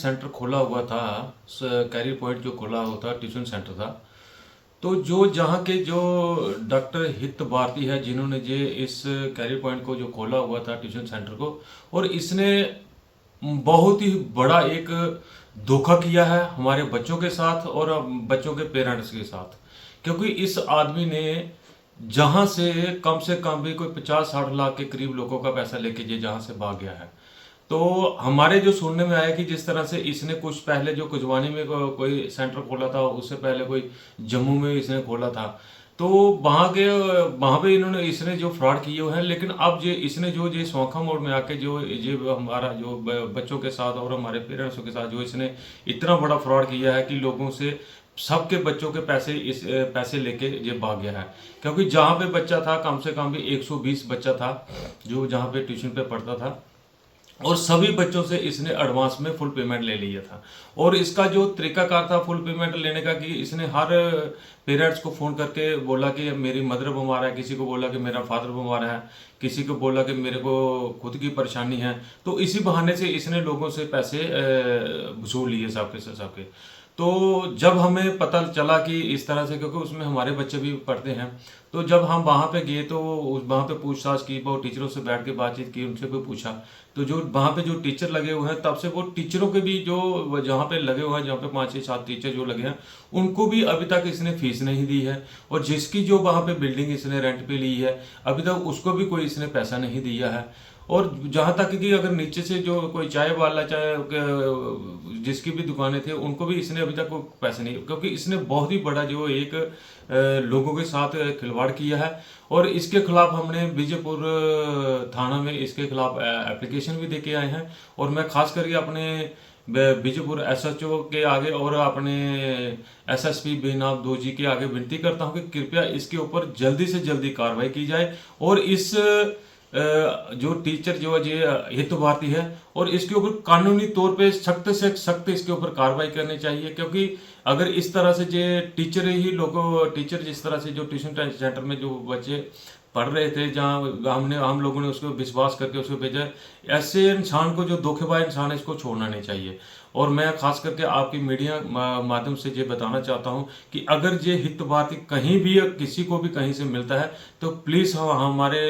Centre खोला हुआ था, कैरियर पॉइंट जो खोला हुआ था, ट्यूशन सेंटर था। तो जो जहाँ के जो डॉक्टर हित भारती है, जिन्होंने जे इस कैरियर पॉइंट को जो खोला हुआ था ट्यूशन सेंटर को, और इसने बहुत ही बड़ा एक धोखा किया है हमारे बच्चों के साथ और बच्चों के पेरेंट्स के साथ। क्योंकि इस आदमी ने जहां से कम भी कोई 50-60 लाख के करीब लोगों का पैसा लेके ये जहां से भाग गया है। तो हमारे जो सुनने में आया कि जिस तरह से इसने कुछ पहले जो कुजवानी में कोई सेंटर खोला था, उससे पहले कोई जम्मू में इसने खोला था। तो वहां पे इन्होंने इसने जो फ्रॉड किए हुए हैं। लेकिन अब ये इसने जो ये स्वाखा मोड़ में आके जो ये हमारा जो बच्चों के साथ और हमारे पेरेंट्स के साथ जो इसने इतना बड़ा फ्रॉड किया है कि लोगों से सबके बच्चों के पैसे लेके ये भाग गया है। क्योंकि जहाँ पे बच्चा था, कम से कम भी 120 बच्चा था जो जहाँ पे ट्यूशन पे पढ़ता था, और सभी बच्चों से इसने एडवांस में फुल पेमेंट ले लिया था। और इसका जो तरीकाकार था फुल पेमेंट लेने का, कि इसने हर पेरेंट्स को फ़ोन करके बोला कि मेरी मदर बीमार है, किसी को बोला कि मेरा फादर बीमार है, किसी को बोला कि मेरे को खुद की परेशानी है। तो इसी बहाने से इसने लोगों से पैसे वसूल लिए सबके से सबके। तो जब हमें पता चला कि इस तरह से, क्योंकि उसमें हमारे बच्चे भी पढ़ते हैं, तो जब हम वहाँ पे गए तो वहाँ पे पूछताछ की, बहुत टीचरों से बैठ के बातचीत की, उनसे भी पूछा। तो जो वहाँ पे जो टीचर लगे हुए हैं, तब से वो टीचरों के भी जो जहाँ पे लगे हुए हैं, जहाँ पे 5-6-7 टीचर जो लगे हैं, उनको भी अभी तक इसने फीस नहीं दी है। और जिसकी जो वहाँ पे बिल्डिंग इसने रेंट पे ली है, अभी तक उसको भी कोई इसने पैसा नहीं दिया है। और जहाँ तक कि अगर नीचे से जो कोई चाय वाला, चाय जिसकी भी दुकानें थे, उनको भी इसने अभी तक कोई पैसे नहीं, क्योंकि इसने बहुत ही बड़ा जो एक लोगों के साथ खिलवाड़ किया है। और इसके खिलाफ हमने विजयपुर थाना में इसके खिलाफ एप्लीकेशन भी दे के आए हैं। और मैं खास करके अपने विजयपुर एसएचओ के आगे और अपने एसएसपी बेनाब दोजी के आगे विनती करता हूं कि कृपया इसके ऊपर जल्दी से जल्दी कार्रवाई की जाए। और इस जो टीचर जो ये हित भारती है, और इसके ऊपर कानूनी तौर पे सख्त से सख्त इसके ऊपर कार्रवाई करनी चाहिए। क्योंकि अगर इस तरह से ये टीचर जिस तरह से जो ट्यूशन सेंटर में जो बच्चे पढ़ रहे थे, जहाँ हम लोगों ने उसको विश्वास करके उसको भेजा, ऐसे इंसान को, जो धोखेबाज इंसान है, इसको छोड़ना नहीं चाहिए। और मैं खास करके आपकी मीडिया माध्यम से ये बताना चाहता हूँ कि अगर ये हित भारती कहीं भी किसी को भी कहीं से मिलता है, तो प्लीज़ हमारे